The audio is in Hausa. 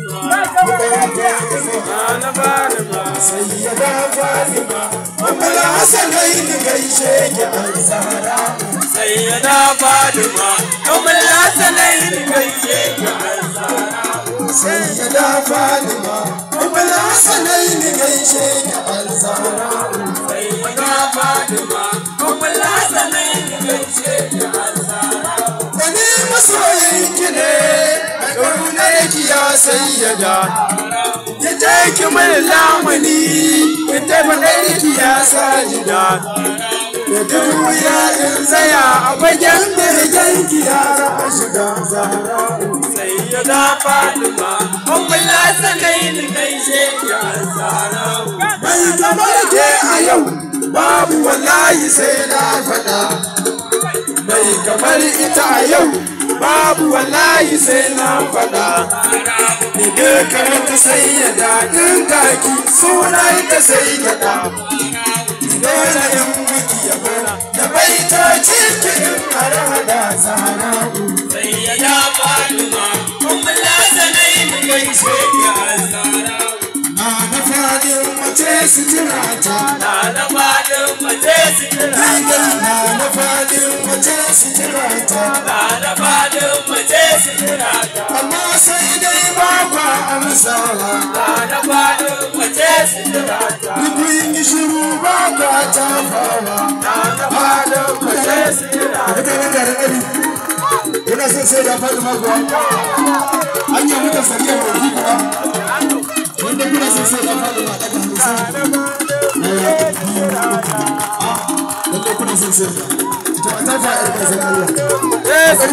na Fatima sayyada Fatima Ummul Hasanain gaishe ki Al-Zahra sayyada Fatima Ummul Hasanain gaishe ki Al-Zahra sayyada Fatima Ummul Hasanain gaishe ki Al-Zahra sayyada Fatima Ummul Hasanain gaishe ki Al-Zahra wani masoyin ki ne ƙaunar ki ya sayyada ya take mai lamani ya tafi ki ya sajida ya duya in tsaya a bagen birgen ki ya shiga Zahra sayyada Fatima Ummul Hasanain gaishe ki Al-Zahra mai kamar ke a yau babu wallahi sai na faɗa mai kamar ita a yau babu wallahi sai na faɗa ni dukkan ta sayyada ɗin kaki sunan ta sayyada dole in wiki ya bara da baita cikin arhada Zahra sayyada Fatima Ummul Hasanain gaishe ki Al-Zahra na fadin mace sitirata na fadin mace sitirata na fadin mace sitirata na fadin mace sitirata amma sai dai ba kwa amsawa na fadin mace sitirata kun yi shiru ba kwa tafawa na fadin mace sitirata kuna son sai da Fatima kuwa an yi muka sariya ko kuwa wanda kuna son sai da Fatima daga wanda kuna son sai ta ta fa'ida sai Allah